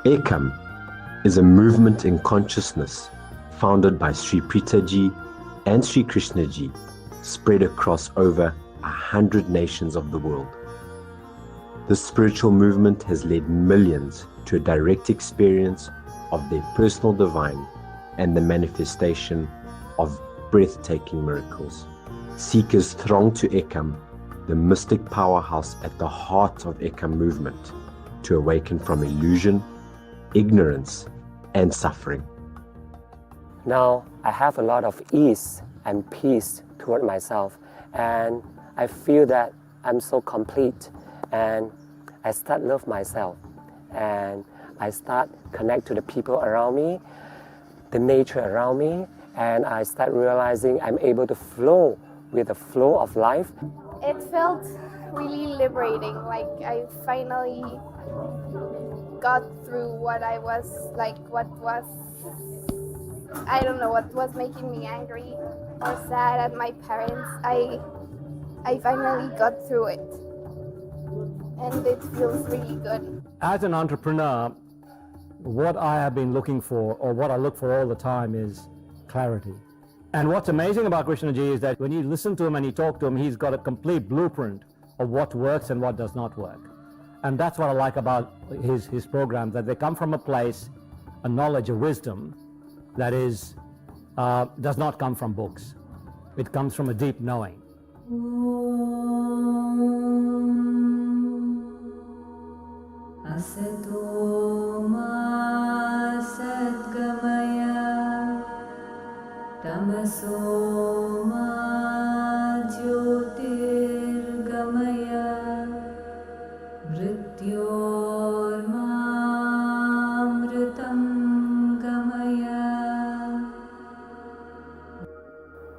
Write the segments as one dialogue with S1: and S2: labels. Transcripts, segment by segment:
S1: Ekam is a movement in consciousness founded by Sri Pritaji and Sri Krishnaji, spread across over 100 nations of the world. This spiritual movement has led millions to a direct experience of their personal divine and the manifestation of breathtaking miracles. Seekers throng to Ekam, the mystic powerhouse at the heart of Ekam movement, to awaken from illusion, ignorance, and suffering.
S2: Now I have a lot of ease and peace toward myself, and I feel that I'm so complete, and I start love myself, and I start connect to the people around me, the nature around me, and I start realizing I'm able to flow with the flow of life.
S3: It felt really liberating, like I finally got through what I was like, what was making me angry or sad at my parents. I finally got through it, and it feels really good.
S4: As an entrepreneur, what I have been looking for, or what I look for all the time, is clarity. And what's amazing about Krishnaji is that when you listen to him and you talk to him, he's got a complete blueprint of what works and what does not work. And that's what I like about his programs, that they come from a place, a knowledge, a wisdom that is does not come from books. It comes from a deep knowing.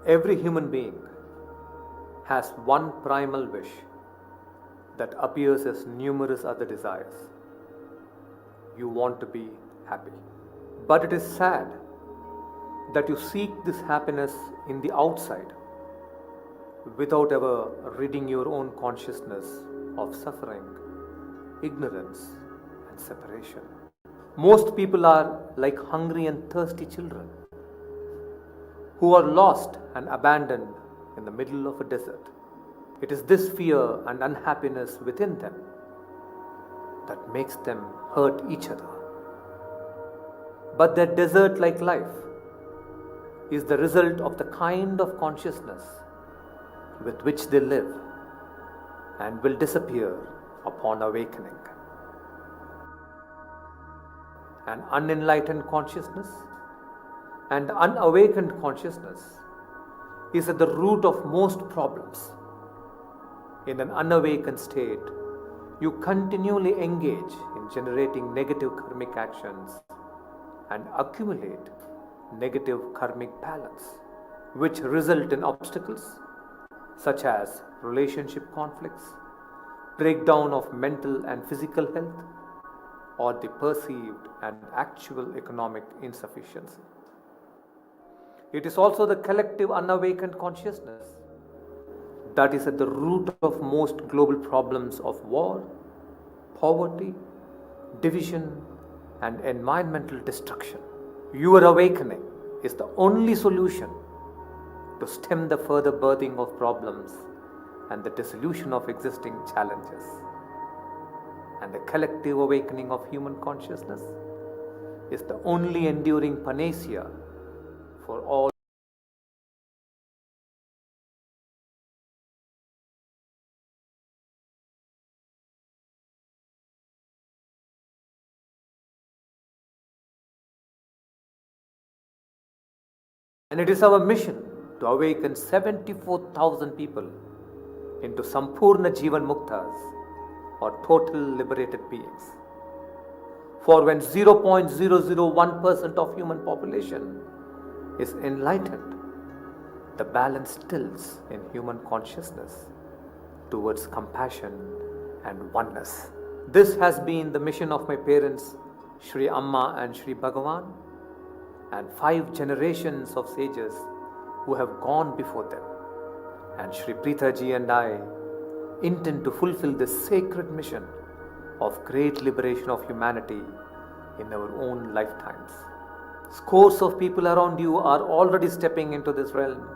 S5: Every human being has one primal wish that appears as numerous other desires. You want to be happy. But it is sad that you seek this happiness in the outside without ever ridding your own consciousness of suffering, ignorance, and separation. Most people are like hungry and thirsty children who are lost and abandoned in the middle of a desert. It is this fear and unhappiness within them that makes them hurt each other. But their desert-like life is the result of the kind of consciousness with which they live and will disappear upon awakening. An unenlightened consciousness and unawakened consciousness is at the root of most problems. In an unawakened state, you continually engage in generating negative karmic actions and accumulate negative karmic balance, which result in obstacles such as relationship conflicts, breakdown of mental and physical health, or the perceived and actual economic insufficiency. It is also the collective unawakened consciousness that is at the root of most global problems of war, poverty, division, and environmental destruction. Your awakening is the only solution to stem the further birthing of problems and the dissolution of existing challenges. And the collective awakening of human consciousness is the only enduring panacea for all. And it is our mission to awaken 74,000 people into Sampurna Jivan Muktas, or total liberated beings. For when 0.001% of human population is enlightened, the balance tilts in human consciousness towards compassion and oneness. This has been the mission of my parents, Sri Amma and Sri Bhagavan, and 5 generations of sages who have gone before them. And Sri Pritaji and I intend to fulfill this sacred mission of great liberation of humanity in our own lifetimes. Scores of people around you are already stepping into this realm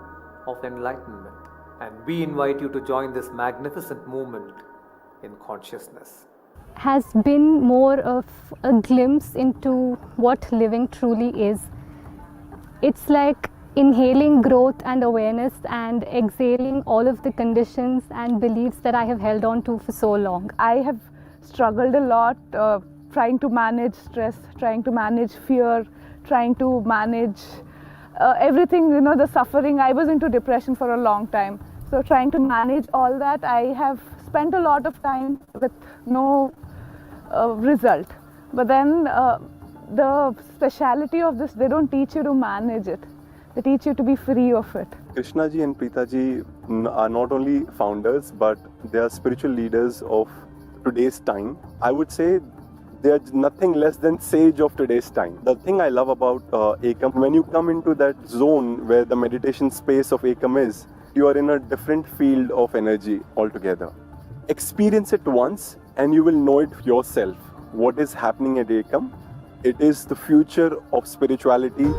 S5: of enlightenment, and we invite you to join this magnificent movement in consciousness.
S6: Has been more of a glimpse into what living truly is. It's like inhaling growth and awareness and exhaling all of the conditions and beliefs that I have held on to for so long.
S7: I have struggled a lot trying to manage stress, trying to manage fear, trying to manage everything, the suffering. I was into depression for a long time. So trying to manage all that, I have spent a lot of time with no result. But then the speciality of this, they don't teach you to manage it. They teach you to be free of it.
S8: Krishna ji and Preeta ji are not only founders, but they are spiritual leaders of today's time. I would say they are nothing less than sage of today's time. The thing I love about Ekam, when you come into that zone where the meditation space of Ekam is, you are in a different field of energy altogether. Experience it once and you will know it yourself. What is happening at Ekam? It is the future of spirituality.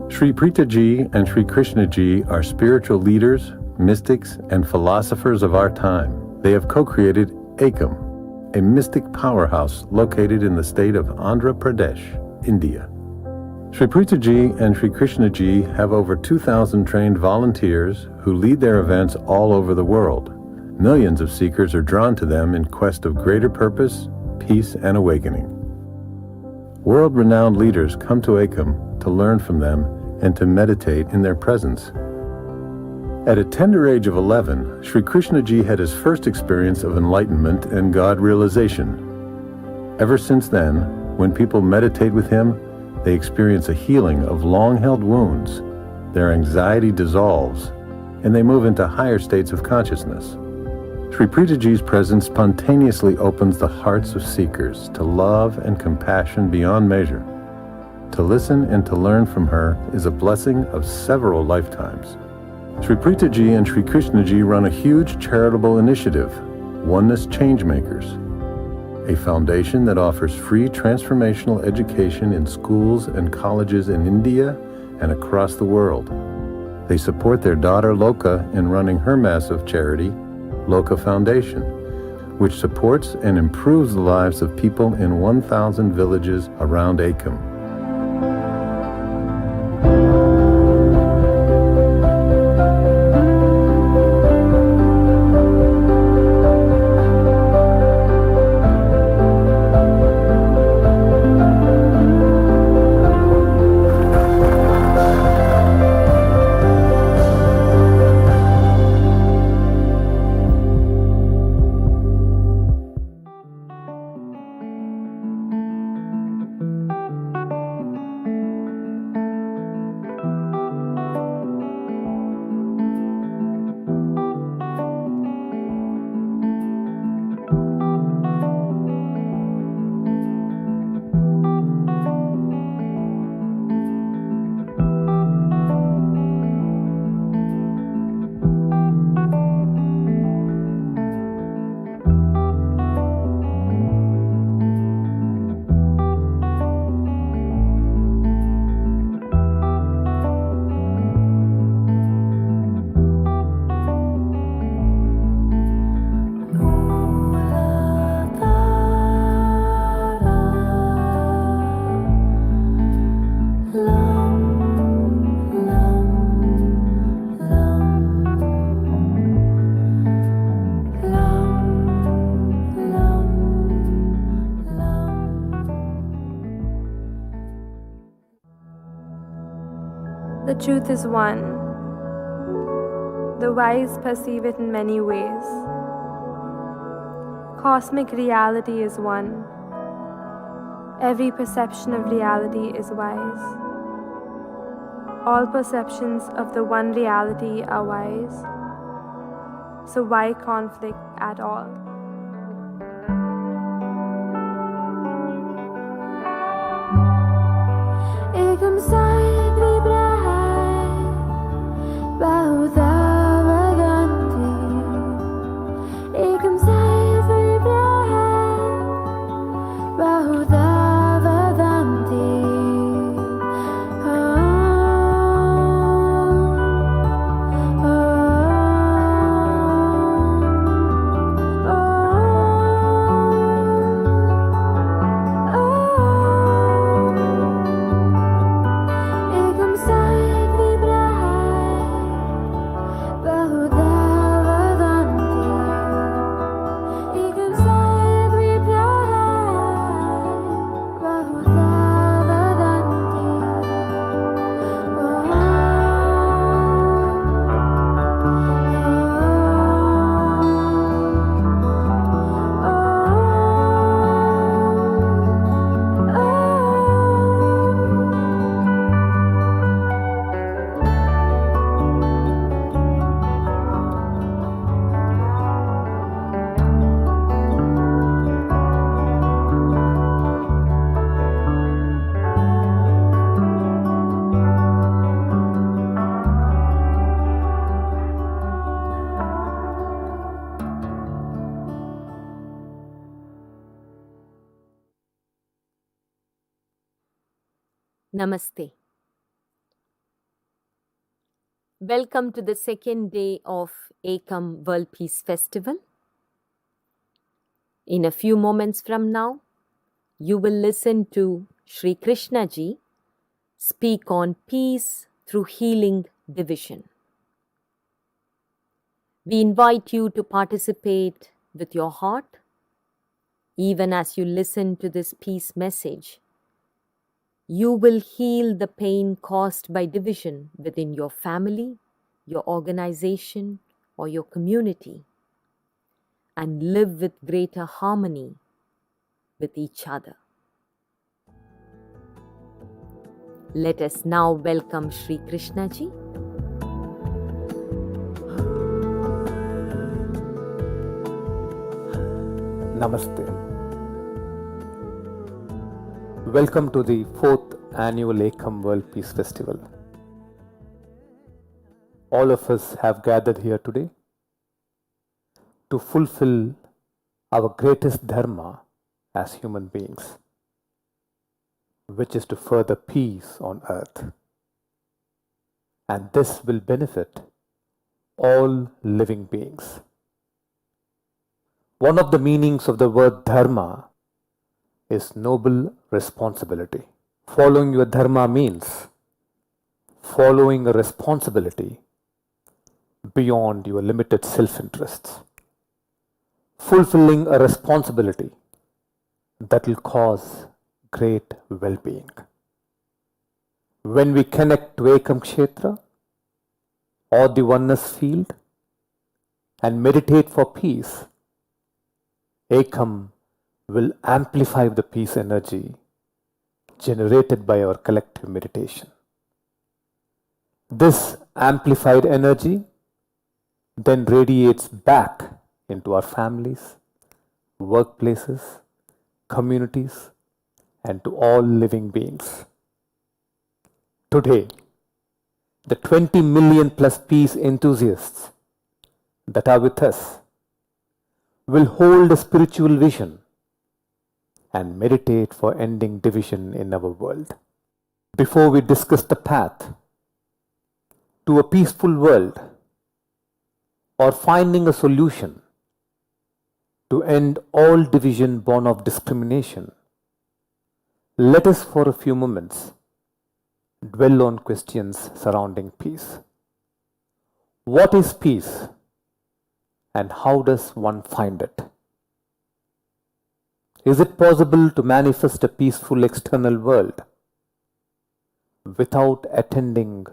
S9: Sri Preeta Ji and Sri Krishna Ji are spiritual leaders, mystics, and philosophers of our time. They have co-created Ekam, a mystic powerhouse located in the state of Andhra Pradesh, India. Sri Preeta Ji and Sri Krishna Ji have over 2,000 trained volunteers who lead their events all over the world. Millions of seekers are drawn to them in quest of greater purpose, peace, and awakening. World-renowned leaders come to Ekam to learn from them and to meditate in their presence. At a tender age of 11, Sri Krishna Ji had his first experience of enlightenment and God realization. Ever since then, when people meditate with him, they experience a healing of long-held wounds, their anxiety dissolves, and they move into higher states of consciousness. Sri Preeta Ji's presence spontaneously opens the hearts of seekers to love and compassion beyond measure. To listen and to learn from her is a blessing of several lifetimes. Sri Preeta Ji and Sri Krishna Ji run a huge charitable initiative, Oneness Changemakers, a foundation that offers free transformational education in schools and colleges in India and across the world. They support their daughter Loka in running her massive charity, Loka Foundation, which supports and improves the lives of people in 1,000 villages around Ekam.
S10: The truth is one. The wise perceive it in many ways. Cosmic reality is one. Every perception of reality is wise. All perceptions of the one reality are wise. So why conflict at all?
S11: एकम साथ विप्रहार बहुधा वदन्ति एकम साथ विप्रहार बहुधा वदन्ति
S12: Namaste. Welcome to the second day of Ekam World Peace Festival. In a few moments from now, you will listen to Sri Krishna Ji speak on peace through healing division. We invite you to participate with your heart, even as you listen to this peace message. You will heal the pain caused by division within your family, your organization, or your community, and live with greater harmony with each other. Let us now welcome Sri Krishna Ji.
S5: Namaste. Welcome to the 4th annual Ekam World Peace Festival. All of us have gathered here today to fulfill our greatest dharma as human beings, which is to further peace on earth. And this will benefit all living beings. One of the meanings of the word dharma is noble responsibility. Following your dharma means following a responsibility beyond your limited self-interests. Fulfilling a responsibility that will cause great well-being. When we connect to Ekam Kshetra or the oneness field and meditate for peace, Ekam will amplify the peace energy generated by our collective meditation. This amplified energy then radiates back into our families, workplaces, communities, and to all living beings. Today, the 20 million plus peace enthusiasts that are with us will hold a spiritual vision and meditate for ending division in our world. Before we discuss the path to a peaceful world or finding a solution to end all division born of discrimination, let us for a few moments dwell on questions surrounding peace. What is peace and how does one find it? Is it possible to manifest a peaceful external world without attending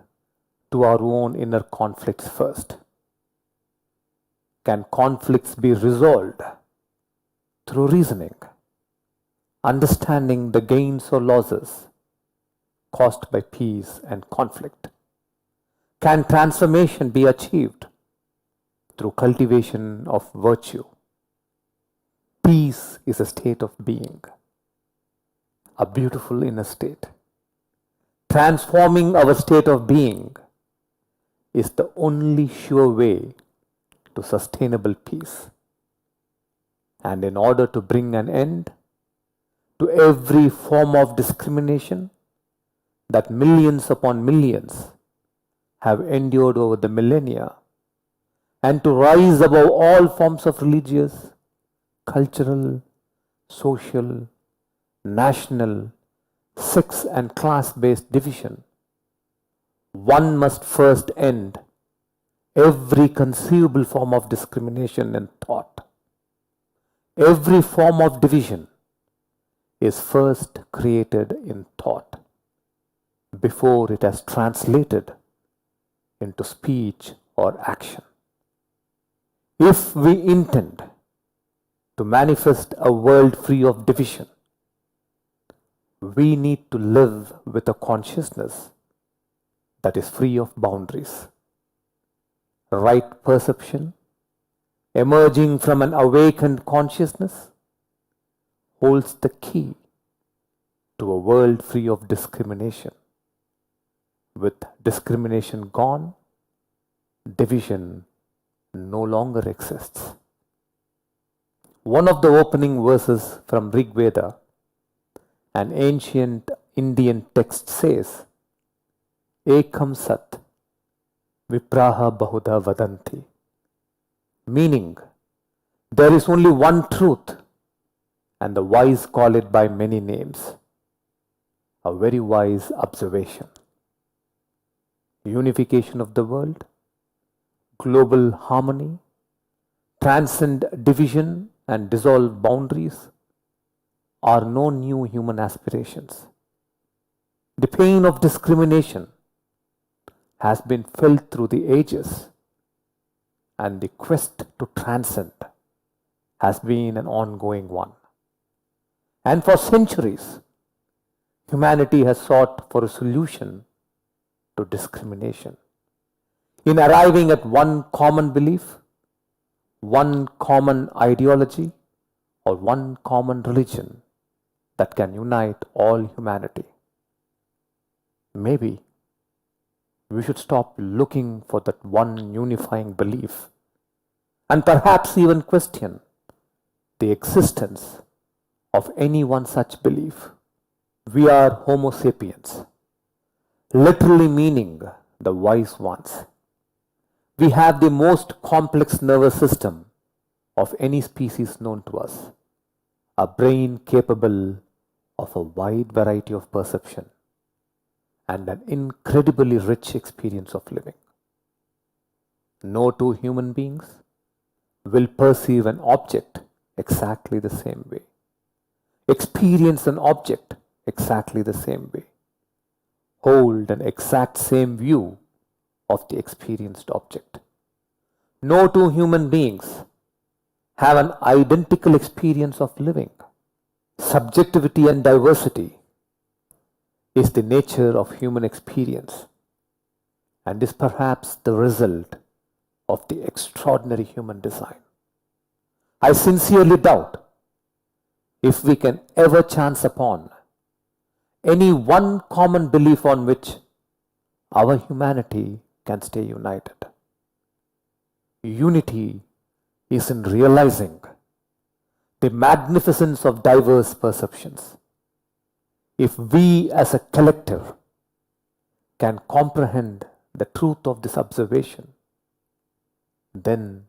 S5: to our own inner conflicts first. Can conflicts be resolved through reasoning, understanding the gains or losses caused by peace and conflict? Can transformation be achieved through cultivation of virtue? Peace is a state of being, a beautiful inner state. Transforming our state of being is the only sure way to sustainable peace. And in order to bring an end to every form of discrimination that millions upon millions have endured over the millennia, and to rise above all forms of religious, cultural, social, national, sex and class-based division, one must first end every conceivable form of discrimination in thought. Every form of division is first created in thought before it has translated into speech or action. If we intend to manifest a world free of division, we need to live with a consciousness that is free of boundaries. Right perception, emerging from an awakened consciousness, holds the key to a world free of discrimination. With discrimination gone, division no longer exists. One of the opening verses from Rig Veda, an ancient Indian text, says, Ekam Sat Vipraha Bahuda Vadanti, meaning there is only one truth and the wise call it by many names. A very wise observation. Unification of the world, global harmony, transcend division and dissolve boundaries are no new human aspirations. The pain of discrimination has been felt through the ages, and the quest to transcend has been an ongoing one. And for centuries, humanity has sought for a solution to discrimination. In arriving at one common belief, one common ideology, or one common religion that can unite all humanity. Maybe we should stop looking for that one unifying belief and perhaps even question the existence of any one such belief. We are Homo sapiens, literally meaning the wise ones. We have the most complex nervous system of any species known to us, a brain capable of a wide variety of perception and an incredibly rich experience of living. No two human beings will perceive an object exactly the same way, experience an object exactly the same way, hold an exact same view of the experienced object. No two human beings have an identical experience of living. Subjectivity and diversity is the nature of human experience and is perhaps the result of the extraordinary human design. I sincerely doubt if we can ever chance upon any one common belief on which our humanity can stay united. Unity is in realizing the magnificence of diverse perceptions. If we as a collective can comprehend the truth of this observation, then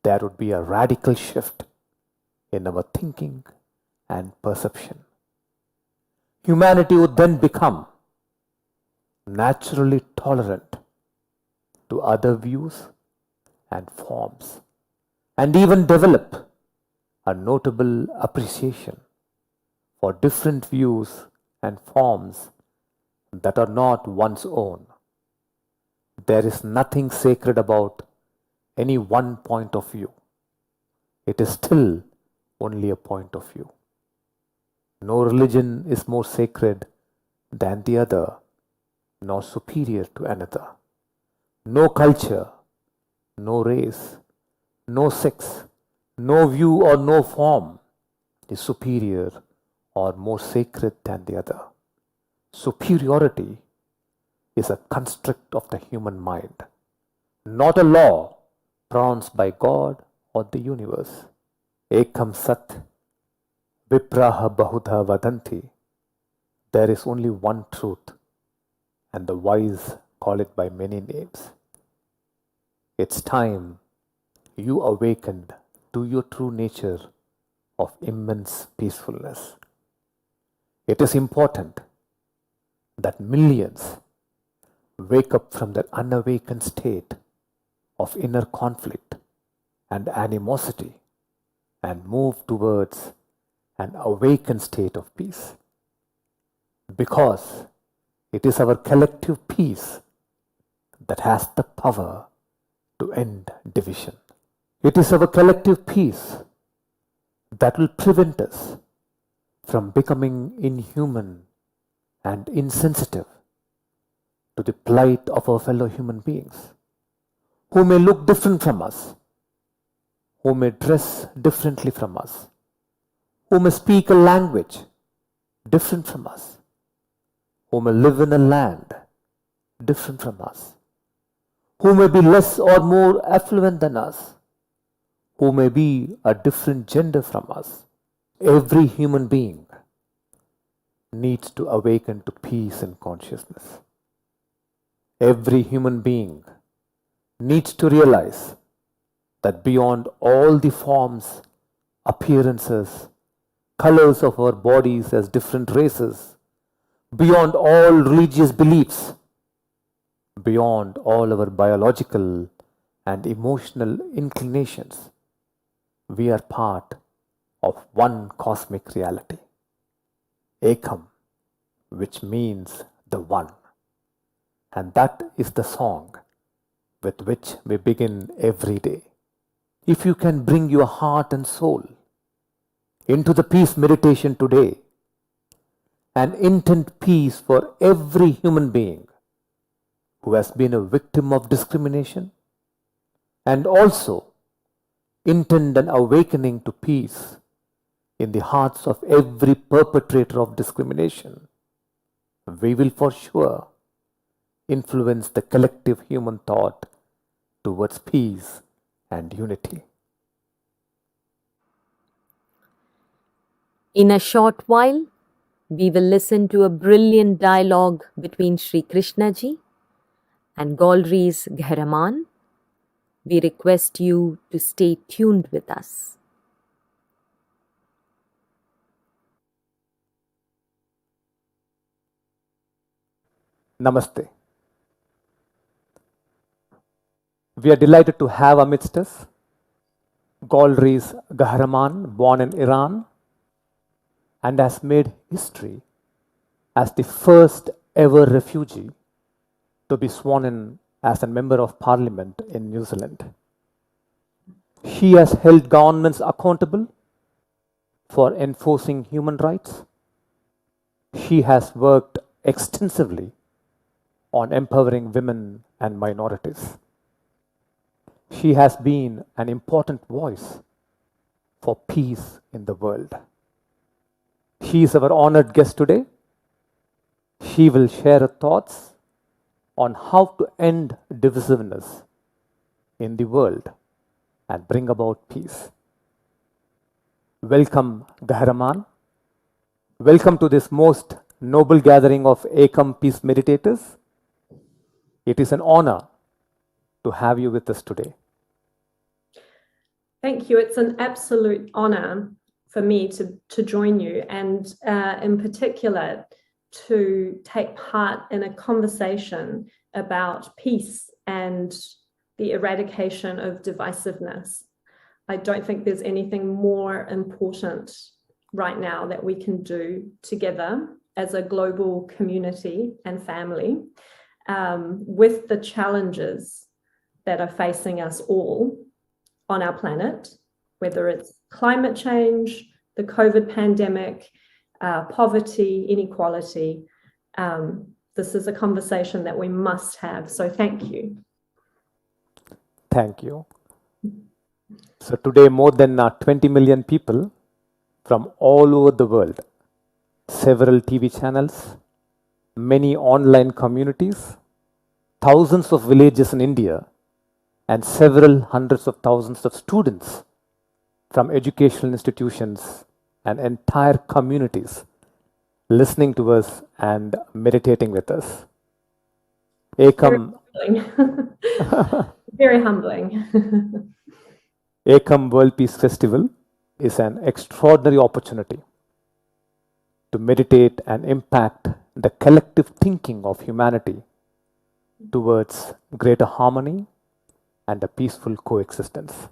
S5: there would be a radical shift in our thinking and perception. Humanity would then become naturally tolerant to other views and forms, and even develop a notable appreciation for different views and forms that are not one's own. there is nothing sacred about any one point of view. It is still only a point of view. No religion is more sacred than the other, nor superior to another. No culture, no race, no sex, no view or no form is superior or more sacred than the other. Superiority is a construct of the human mind, not a law pronounced by God or the universe. Ekam Sat Vipraha Bahudha Vadanti. There is only one truth, and the wise call it by many names. It's time you awakened to your true nature of immense peacefulness. It is important that millions wake up from their unawakened state of inner conflict and animosity and move towards an awakened state of peace. Because it is our collective peace that has the power to end division. It is our collective peace that will prevent us from becoming inhuman and insensitive to the plight of our fellow human beings, who may look different from us, who may dress differently from us, who may speak a language different from us, who may live in a land different from us, who may be less or more affluent than us, who may be a different gender from us. Every human being needs to awaken to peace and consciousness. Every human being needs to realize that beyond all the forms, appearances, colors of our bodies as different races, beyond all religious beliefs, beyond all our biological and emotional inclinations, we are part of one cosmic reality, Ekam, which means the one. And that is the song with which we begin every day. If you can bring your heart and soul into the peace meditation today and intend peace for every human being who has been a victim of discrimination, and also intend an awakening to peace in the hearts of every perpetrator of discrimination, we will for sure influence the collective human thought towards peace and unity.
S12: In a short while, we will listen to a brilliant dialogue between Sri Krishna Ji and Golri's Gharaman. We request you to stay tuned with us.
S5: Namaste. We are delighted to have amidst us Golri's Gharaman, born in Iran, and has made history as the first ever refugee to be sworn in as a member of parliament in New Zealand. He has held governments accountable for enforcing human rights. He has worked extensively on empowering women and minorities. He has been an important voice for peace in the world. He is our honored guest today. He will share her thoughts on how to end divisiveness in the world and bring about peace. Welcome, Gharaman. Welcome to this most noble gathering of Ekam Peace Meditators. It is an honor to have you with us today.
S13: Thank you. It's an absolute honor for me to join you, and in particular to take part in a conversation about peace and the eradication of divisiveness. I don't think there's anything more important right now that we can do together as a global community and family with the challenges that are facing us all on our planet, whether it's climate change, the COVID pandemic, poverty, inequality. This is a conversation that we must have. So thank you.
S14: Thank you. So today, more than 20 million people from all over the world, several TV channels, many online communities, thousands of villages in India, and several hundreds of thousands of students from educational institutions and entire communities listening to us and meditating with us. Ekam,
S13: very humbling.
S14: Ekam World Peace Festival is an extraordinary opportunity to meditate and impact the collective thinking of humanity towards greater harmony and a peaceful coexistence.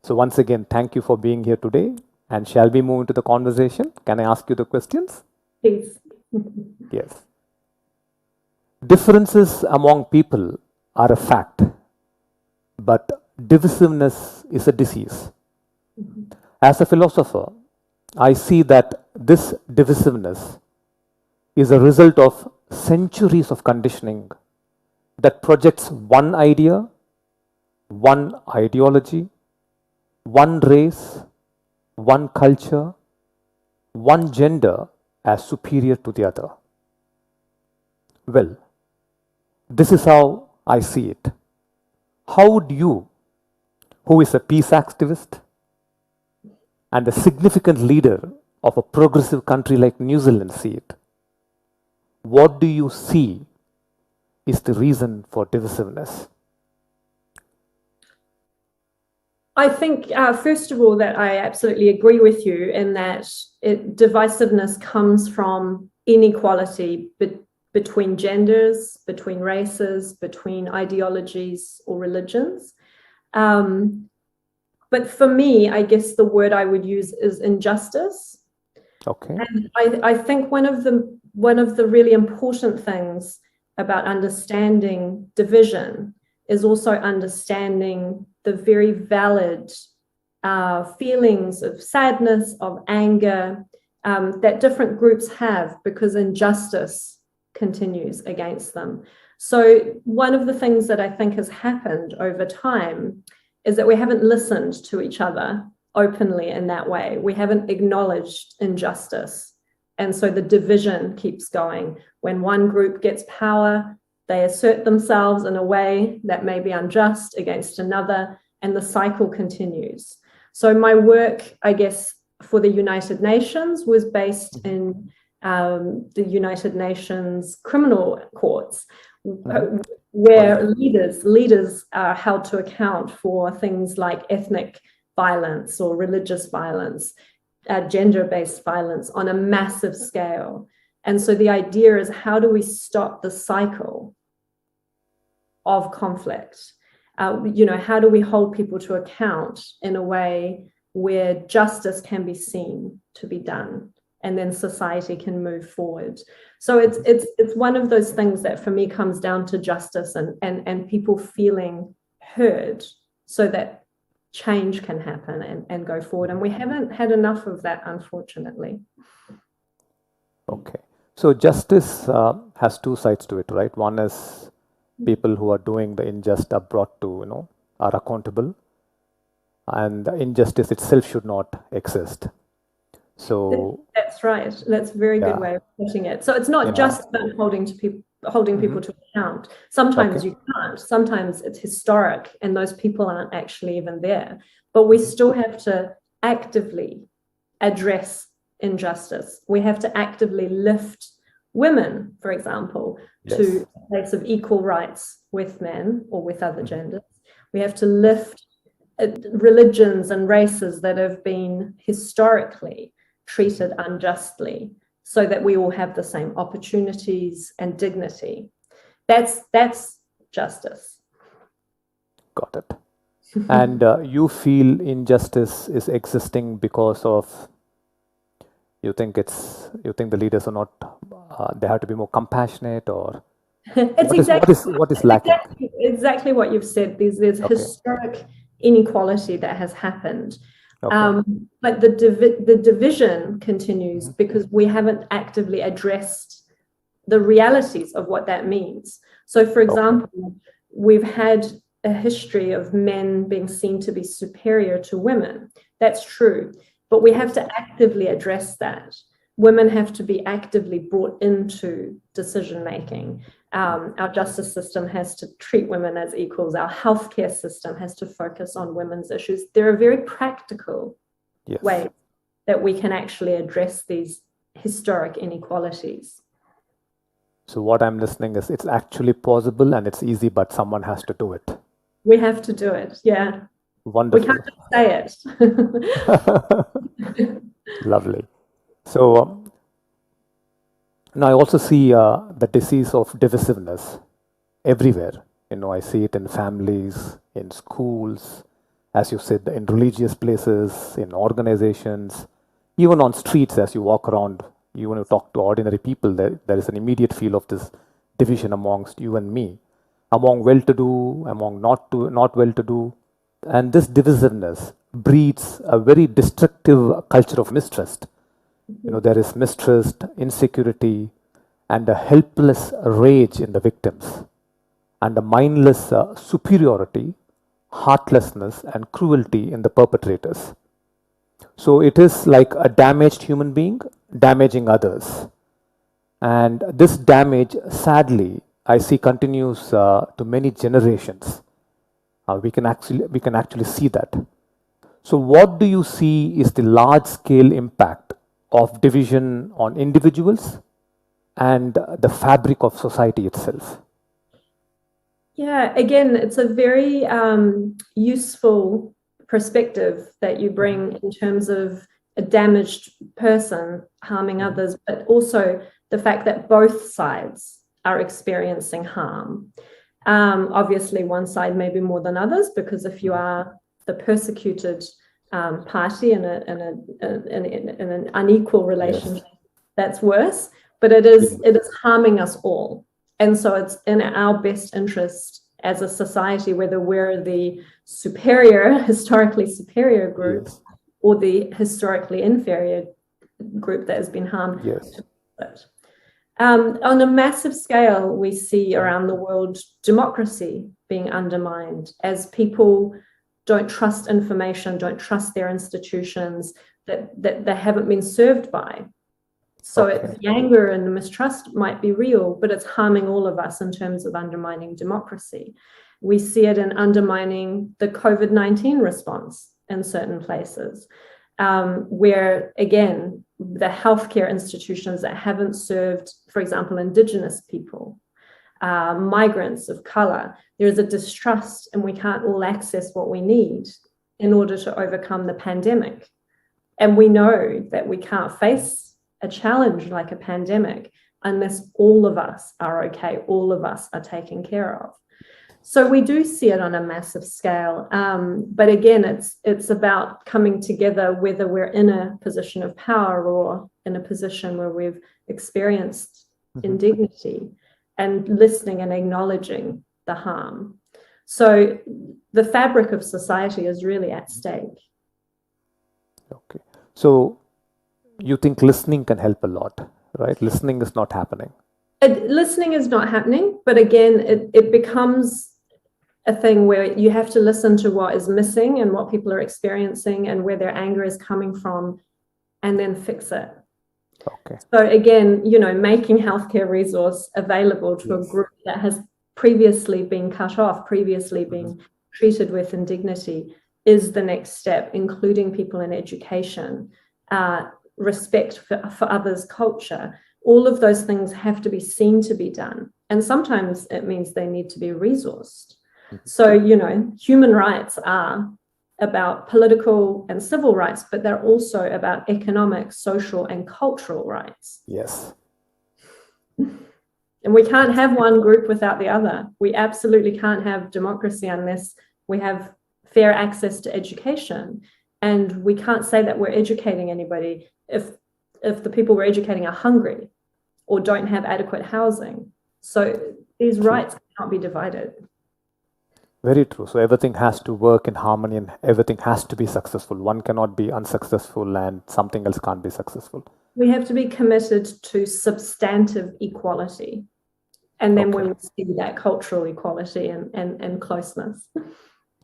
S14: So once again, thank you for being here today. And shall we move into the conversation? Can I ask you the questions?
S13: Please.
S14: Yes. Differences among people are a fact, but divisiveness is a disease. As a philosopher, I see that this divisiveness is a result of centuries of conditioning that projects one idea, one ideology, one race, one culture, one gender as superior to the other. Well, this is how I see it. How would you, who is a peace activist and a significant leader of a progressive country like New Zealand, see it? What do you see is the reason for divisiveness?
S13: I think, first of all, that I absolutely agree with you in that divisiveness comes from inequality between genders, between races, between ideologies or religions. But for me, I guess the word I would use is injustice.
S14: Okay.
S13: And I think one of the really important things about understanding division is also understanding the very valid feelings of sadness, of anger that different groups have because injustice continues against them. So one of the things that I think has happened over time is that we haven't listened to each other openly in that way. We haven't acknowledged injustice. And so the division keeps going. When one group gets power, they assert themselves in a way that may be unjust against another, and the cycle continues. So my work, I guess, for the United Nations was based in the United Nations criminal courts, where leaders are held to account for things like ethnic violence or religious violence, gender-based violence on a massive scale. And so the idea is, how do we stop the cycle of conflict? How do we hold people to account in a way where justice can be seen to be done, and then society can move forward? So it's one of those things that for me comes down to justice and people feeling heard, so that change can happen and go forward. And we haven't had enough of that, unfortunately.
S14: Okay. So justice has two sides to it, right? One is people who are doing the injustice are brought to, are accountable, and the injustice itself should not exist. So
S13: that's right. That's a very good way of putting it. So it's not just about holding people to account. Sometimes you can't. Sometimes it's historic, and those people aren't actually even there. But we still have to actively address injustice. We have to actively lift women, for example, to a place of equal rights with men or with other genders. We have to lift religions and races that have been historically treated unjustly, so that we all have the same opportunities and dignity. That's justice.
S14: Got it. And you feel injustice is existing because of, you think the leaders are not, they have to be more compassionate, or
S13: It's
S14: What is lacking?
S13: exactly what you've said. There's
S14: Okay.
S13: historic inequality that has happened.
S14: Okay.
S13: But the division continues because we haven't actively addressed the realities of what that means. So, for example, we've had a history of men being seen to be superior to women. That's true, but we have to actively address that. Women have to be actively brought into decision making. Our justice system has to treat women as equals. Our healthcare system has to focus on women's issues. There are very practical ways that we can actually address these historic inequalities.
S14: So what I'm listening is it's actually possible and it's easy, but someone has to do it.
S13: We have to do it. Yeah.
S14: Wonderful.
S13: We can't just say it.
S14: Lovely. So now I also see the disease of divisiveness everywhere. I see it in families, in schools, as you said, in religious places, in organizations, even on streets as you walk around. You want to talk to ordinary people, there is an immediate feel of this division amongst you and me, among well-to-do, among not well-to-do. And this divisiveness breeds a very destructive culture of mistrust. There is mistrust, insecurity, and a helpless rage in the victims, and a mindless superiority, heartlessness, and cruelty in the perpetrators. So it is like a damaged human being damaging others. And this damage, sadly, I see continues to many generations. We can actually see that. So what do you see is the large-scale impact of division on individuals and the fabric of society itself?
S13: Yeah, again, it's a very useful perspective that you bring in terms of a damaged person harming others, but also the fact that both sides are experiencing harm. Obviously, one side may be more than others, because if you are the persecuted party in an unequal relationship, that's worse. But it is harming us all, and so it's in our best interest as a society, whether we're the historically superior group, or the historically inferior group that has been harmed. On a massive scale, we see around the world democracy being undermined as people don't trust information, don't trust their institutions that they haven't been served by. So the anger and the mistrust might be real, but it's harming all of us in terms of undermining democracy. We see it in undermining the COVID-19 response in certain places, where, again, the healthcare institutions that haven't served, for example, Indigenous people, migrants of color, there's a distrust, and we can't all access what we need in order to overcome the pandemic. And we know that we can't face a challenge like a pandemic unless all of us are okay, all of us are taken care of. So we do see it on a massive scale. But again, it's about coming together, whether we're in a position of power or in a position where we've experienced indignity, and listening and acknowledging the harm. So the fabric of society is really at stake.
S14: Okay. So you think listening can help a lot, right? Listening is not happening.
S13: Listening is not happening, but again, it becomes a thing where you have to listen to what is missing and what people are experiencing and where their anger is coming from, and then fix it.
S14: Okay.
S13: So again, making healthcare resource available to a group that has previously been cut off, previously been treated with indignity, is the next step, including people in education, respect for others' culture. All of those things have to be seen to be done. And sometimes it means they need to be resourced. So, human rights are about political and civil rights, but they're also about economic, social, and cultural rights.
S14: Yes.
S13: And we can't have one group without the other. We absolutely can't have democracy unless we have fair access to education. And we can't say that we're educating anybody if the people we're educating are hungry or don't have adequate housing. So these rights cannot be divided.
S14: Very true. So everything has to work in harmony and everything has to be successful. One cannot be unsuccessful and something else can't be successful.
S13: We have to be committed to substantive equality. And then we will see that cultural equality and closeness.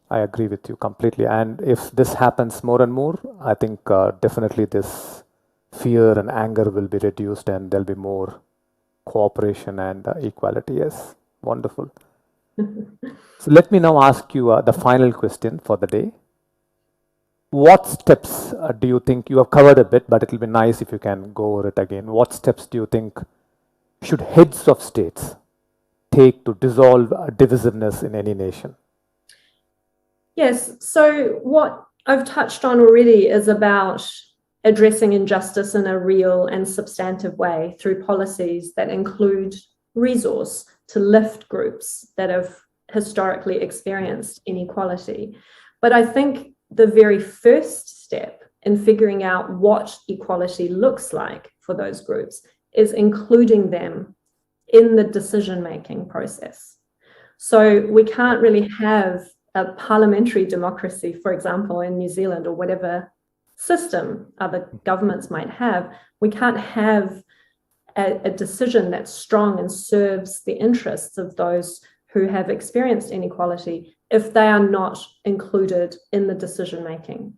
S14: I agree with you completely. And if this happens more and more, I think definitely this fear and anger will be reduced and there'll be more cooperation and equality. Yes, wonderful. So let me now ask you the final question for the day. What steps do you think, you have covered a bit, but it will be nice if you can go over it again. What steps do you think should heads of states take to dissolve divisiveness in any nation?
S13: Yes, so what I've touched on already is about addressing injustice in a real and substantive way through policies that include resource to lift groups that have historically experienced inequality. But I think the very first step in figuring out what equality looks like for those groups is including them in the decision-making process. So we can't really have a parliamentary democracy, for example, in New Zealand or whatever system other governments might have. We can't have a decision that's strong and serves the interests of those who have experienced inequality if they are not included in the decision making.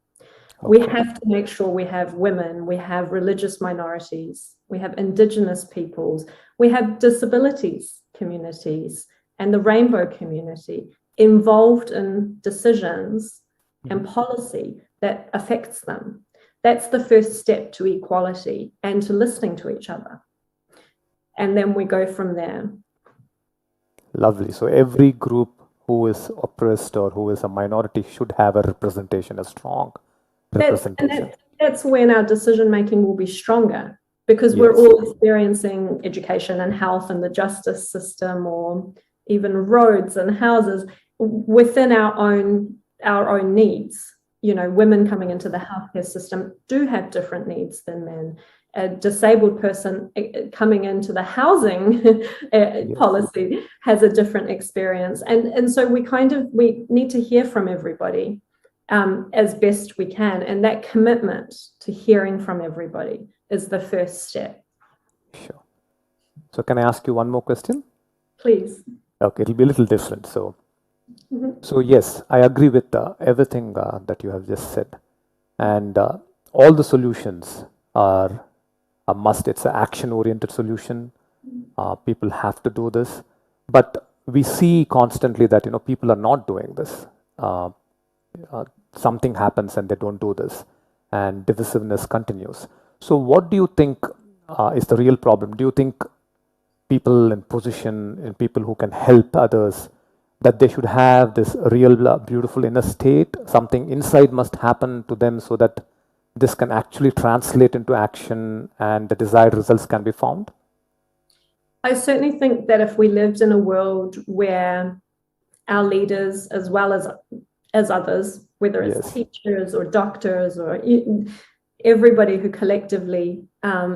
S13: We have to make sure we have women, we have religious minorities, we have Indigenous peoples, we have disabilities communities and the rainbow community involved in decisions and policy that affects them. That's the first step to equality and to listening to each other. And then we go from there.
S14: Lovely. So every group who is oppressed or who is a minority should have a representation, a strong representation.
S13: That's when our decision making will be stronger, because we're all experiencing education and health and the justice system, or even roads and houses within our own needs. You know, women coming into the healthcare system do have different needs than men. A disabled person coming into the housing policy has a different experience. And so we need to hear from everybody as best we can. And that commitment to hearing from everybody is the first step.
S14: Sure. So can I ask you one more question?
S13: Please.
S14: Okay, it'll be a little different. So, so yes, I agree with everything that you have just said. And all the solutions are a must. It's an action-oriented solution. People have to do this. But we see constantly that, people are not doing this. Something happens and they don't do this. And divisiveness continues. So what do you think is the real problem? Do you think people in position and people who can help others, that they should have this real beautiful inner state? Something inside must happen to them so that this can actually translate into action and the desired results can be found?
S13: I certainly think that if we lived in a world where our leaders, as well as others, whether it's teachers or doctors or everybody who collectively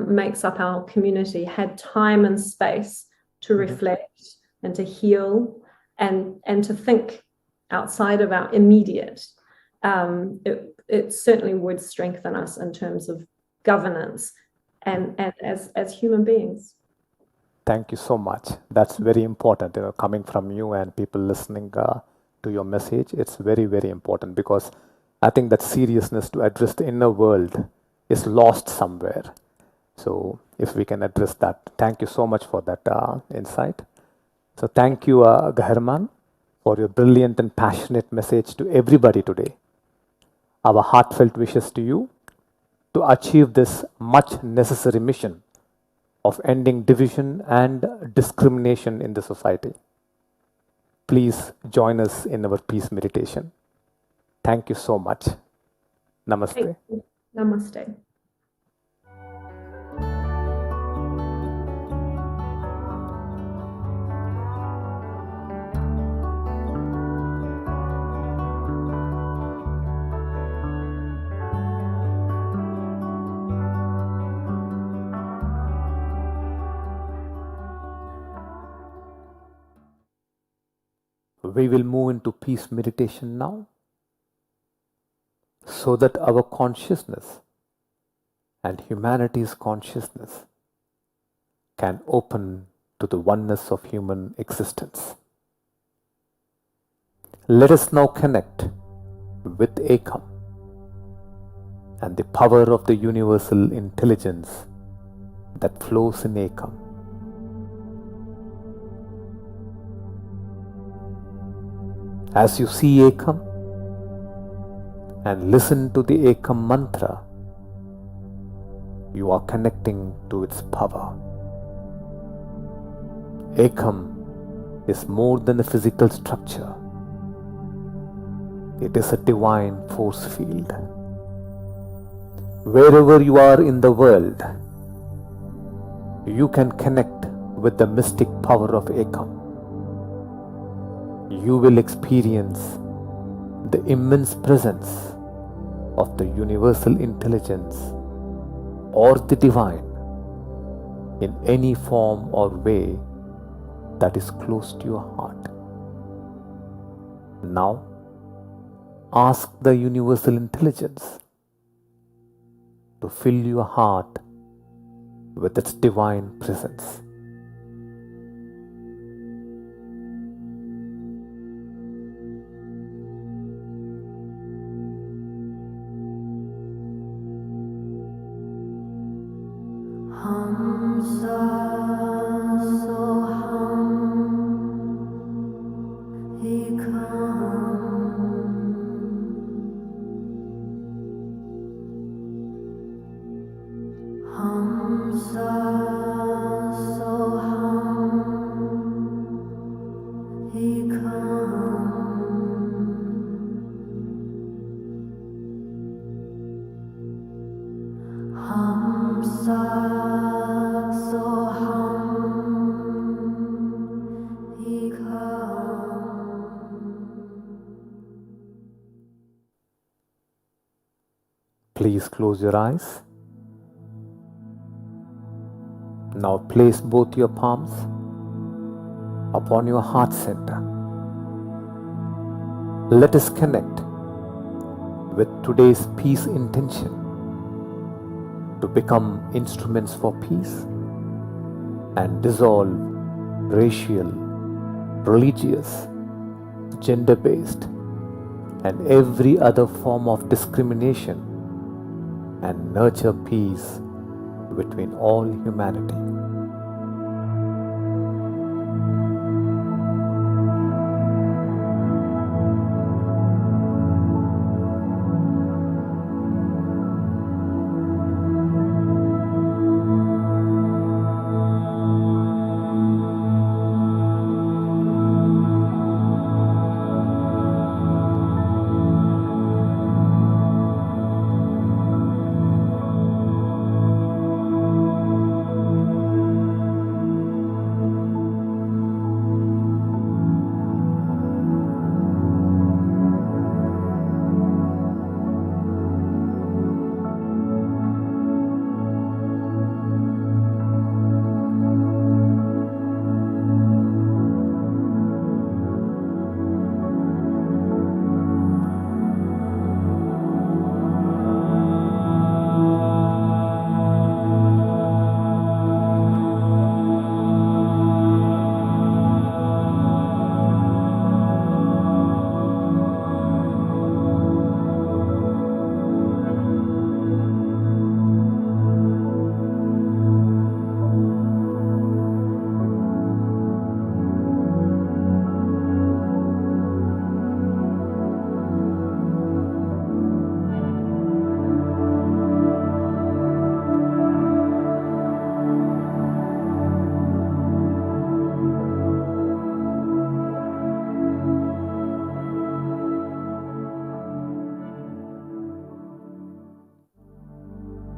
S13: makes up our community, had time and space to reflect and to heal and to think outside of our immediate, it certainly would strengthen us in terms of governance and as human beings.
S14: Thank you so much. That's very important, coming from you and people listening to your message. It's very, very important, because I think that seriousness to address the inner world is lost somewhere. So if we can address that, thank you so much for that insight. So thank you, Gaherman, for your brilliant and passionate message to everybody today. Our heartfelt wishes to you to achieve this much necessary mission of ending division and discrimination in the society. Please join us in our peace meditation. Thank you so much. Namaste.
S13: Namaste.
S14: We will move into peace meditation now, so that our consciousness and humanity's consciousness can open to the oneness of human existence. Let us now connect with Ekam and the power of the universal intelligence that flows in Ekam. As you see Ekam and listen to the Ekam mantra, you are connecting to its power. Ekam is more than a physical structure. It is a divine force field. Wherever you are in the world, you can connect with the mystic power of Ekam. You will experience the immense presence of the universal intelligence or the divine in any form or way that is close to your heart. Now, ask the universal intelligence to fill your heart with its divine presence. Please close your eyes. Now place both your palms upon your heart center. Let us connect with today's peace intention to become instruments for peace and dissolve racial, religious, gender-based, and every other form of discrimination, and nurture peace between all humanity.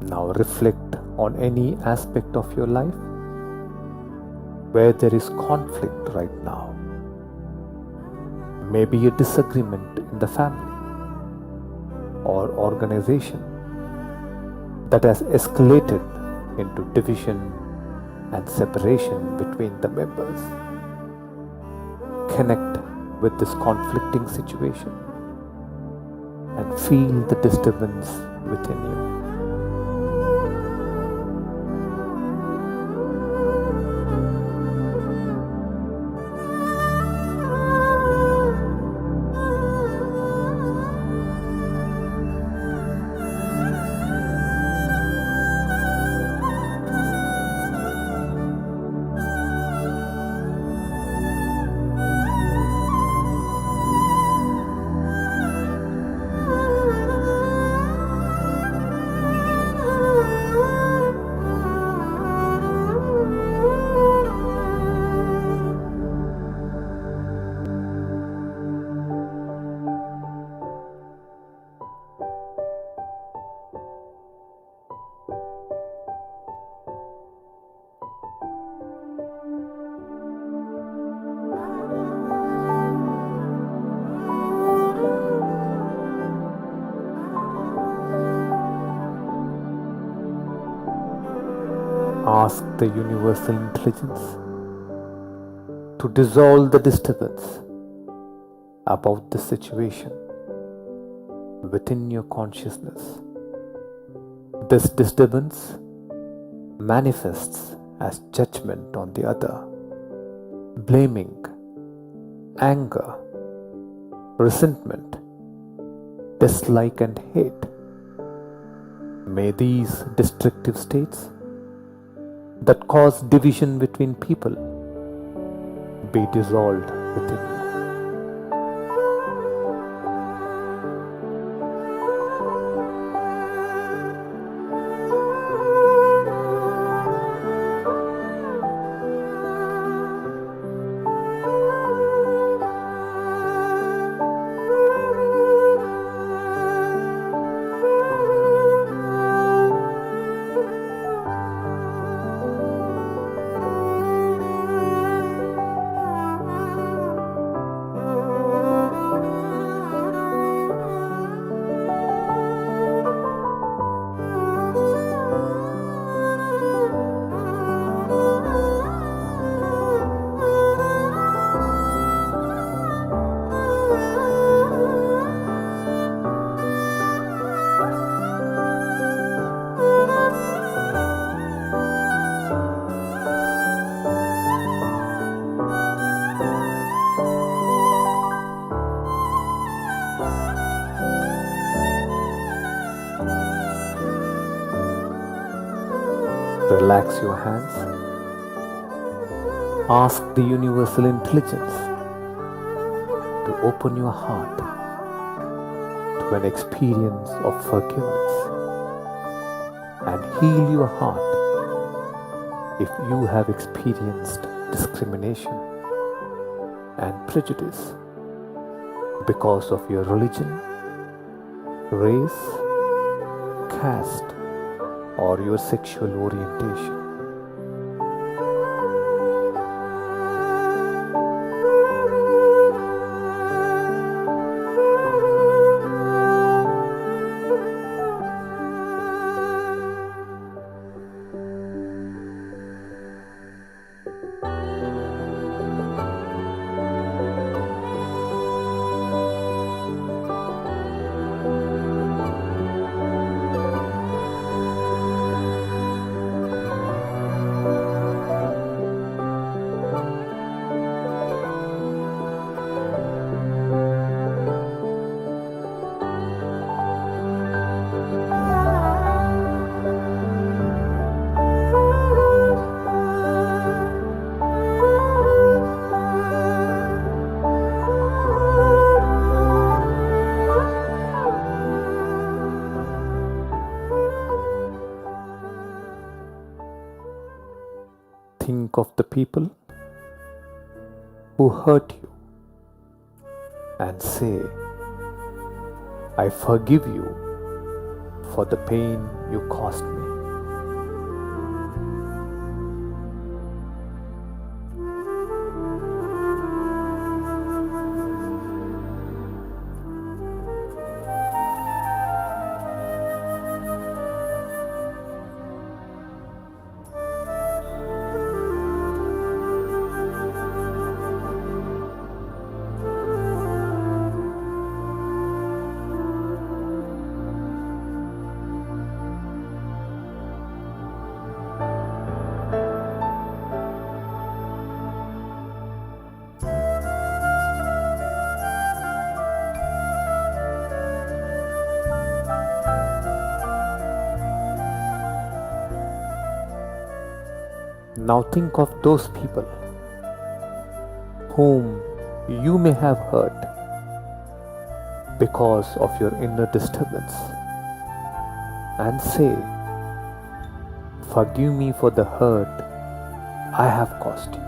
S14: Now reflect on any aspect of your life where there is conflict right now. Maybe a disagreement in the family or organization that has escalated into division and separation between the members. Connect with this conflicting situation and feel the disturbance within you. Ask the universal intelligence to dissolve the disturbance about the situation within your consciousness. This disturbance manifests as judgment on the other, blaming, anger, resentment, dislike and hate. May these destructive states that cause division between people be dissolved within you. Relax your hands. Ask the universal intelligence to open your heart to an experience of forgiveness and heal your heart if you have experienced discrimination and prejudice because of your religion, race, caste, or your sexual orientation. Think of the people who hurt you and say, I forgive you for the pain you caused me. Now think of those people whom you may have hurt because of your inner disturbance and say, "Forgive me for the hurt I have caused you."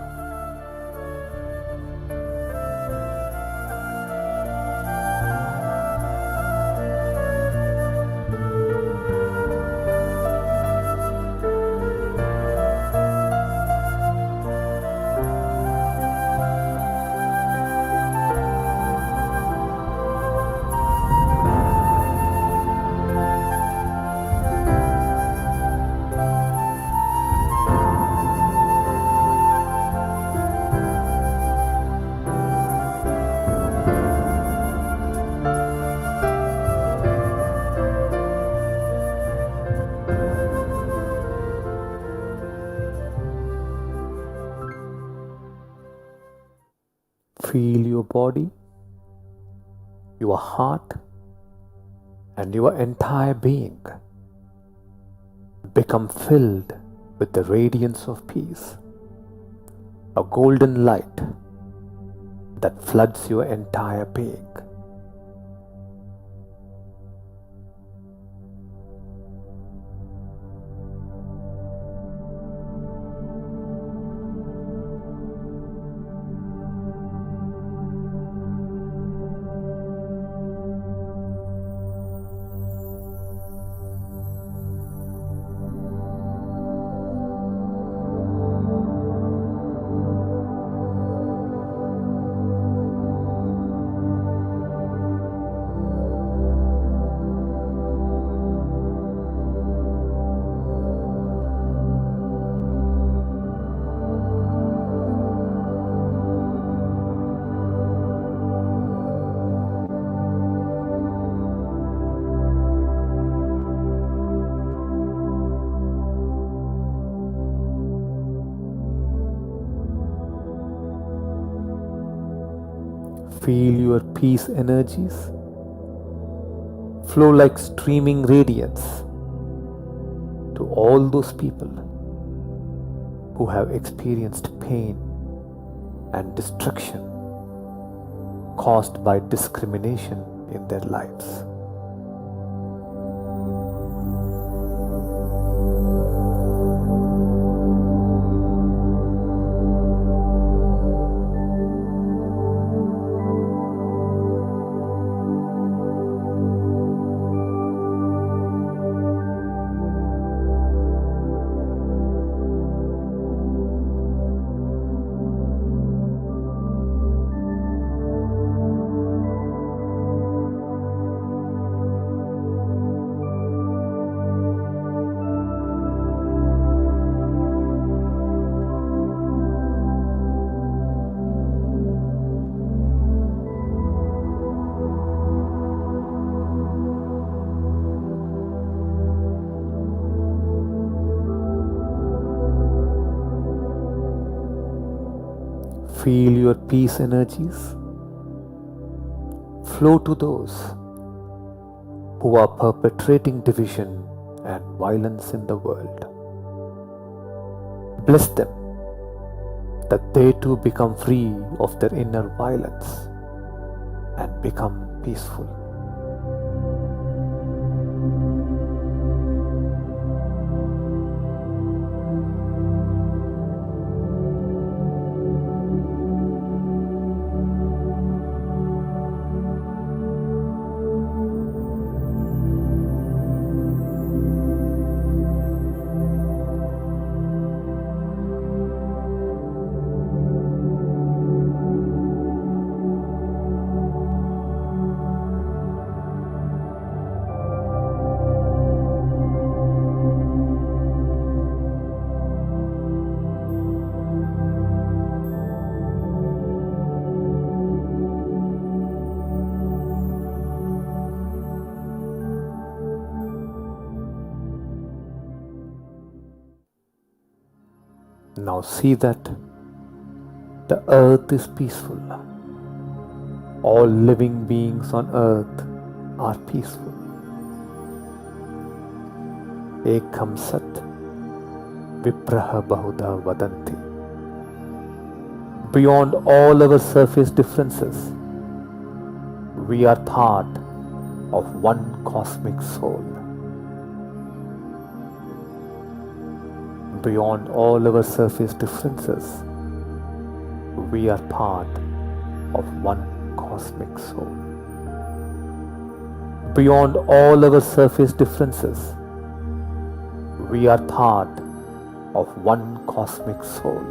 S14: Feel your body, your heart, and your entire being become filled with the radiance of peace, a golden light that floods your entire being. Feel your peace energies flow like streaming radiance to all those people who have experienced pain and destruction caused by discrimination in their lives. Feel your peace energies flow to those who are perpetrating division and violence in the world. Bless them that they too become free of their inner violence and become peaceful. Now see that the earth is peaceful. All living beings on earth are peaceful. Ekam Sat, vipraha bahuda vadanti. Beyond all our surface differences, we are part of one cosmic soul. Beyond all our surface differences, we are part of one cosmic soul. Beyond all our surface differences, we are part of one cosmic soul.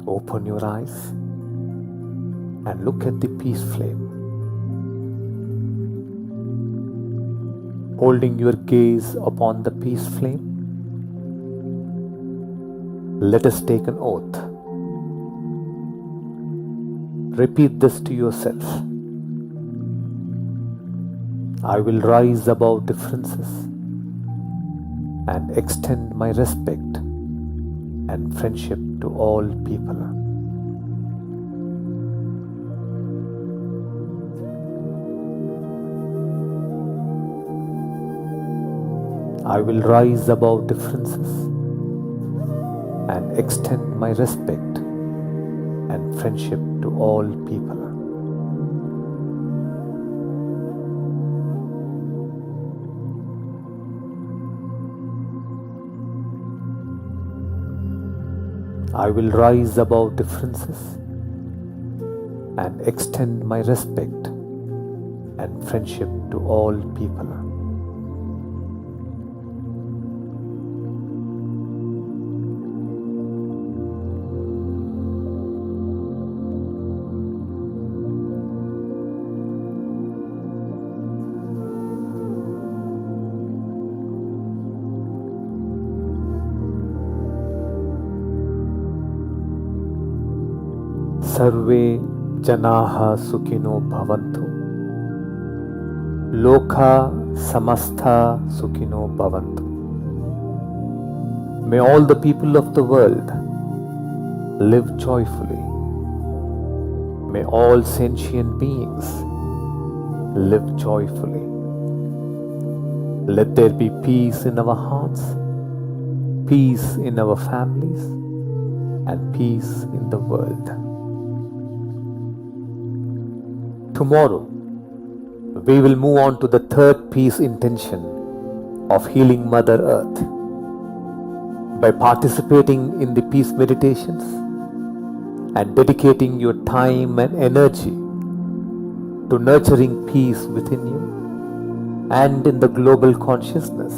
S14: Open your eyes and look at the peace flame. Holding your gaze upon the peace flame, let us take an oath. Repeat this to yourself. I will rise above differences and extend my respect and friendship to all people. I will rise above differences and extend my respect and friendship to all people. I will rise above differences and extend my respect and friendship to all people. Sarve janaha sukhino bhavantu. Loka samastha sukhino bhavantu. May all the people of the world live joyfully. May all sentient beings live joyfully. Let there be peace in our hearts, peace in our families, and peace in the world. Tomorrow, we will move on to the third peace intention of healing Mother Earth. By participating in the peace meditations and dedicating your time and energy to nurturing peace within you and in the global consciousness,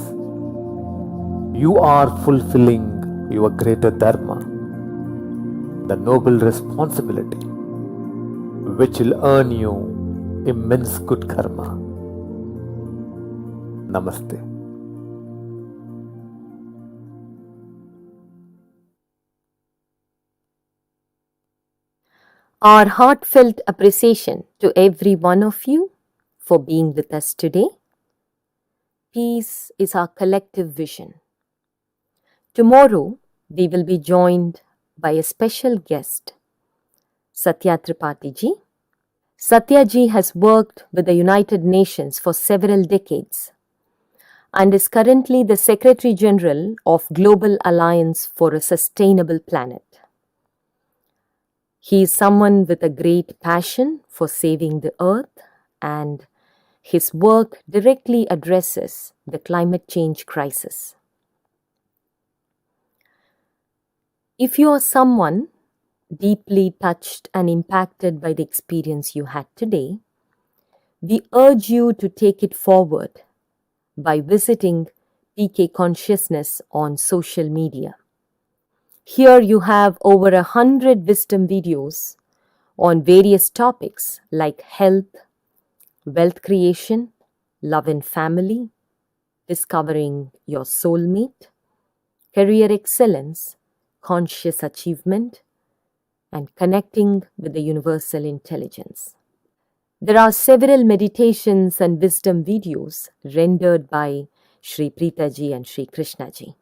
S14: you are fulfilling your greater dharma, the noble responsibility which will earn you immense good karma. Namaste.
S12: Our heartfelt appreciation to every one of you for being with us today. Peace is our collective vision. Tomorrow, we will be joined by a special guest, Satya Tripathi ji. Satya ji has worked with the United Nations for several decades and is currently the Secretary General of Global Alliance for a Sustainable Planet. He is someone with a great passion for saving the earth, and his work directly addresses the climate change crisis. If you are someone deeply touched and impacted by the experience you had today, we urge you to take it forward by visiting PK Consciousness on social media. Here you have over 100 wisdom videos on various topics like health, wealth creation, love and family, discovering your soulmate, career excellence, conscious achievement, and connecting with the universal intelligence. There are several meditations and wisdom videos rendered by Sri Preeta ji and Sri Krishna ji.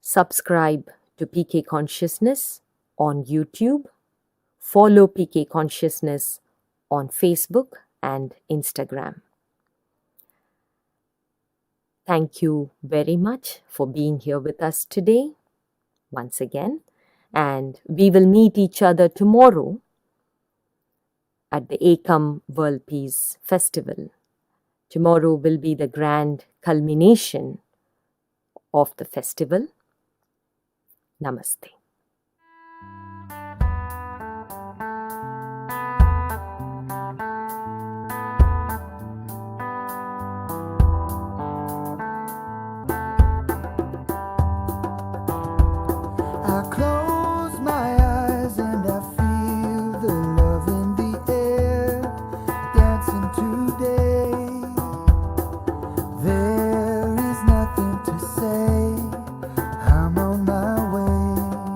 S12: Subscribe to PK Consciousness on YouTube. Follow PK Consciousness on Facebook and Instagram. Thank you very much for being here with us today, once again, and we will meet each other tomorrow at the Ekam World Peace Festival. Tomorrow will be the grand culmination of the festival. Namaste.
S11: I close my eyes and I feel the love in the air, dancing today. There is nothing to say, I'm on my way.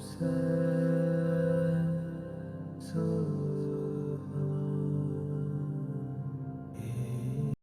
S11: Say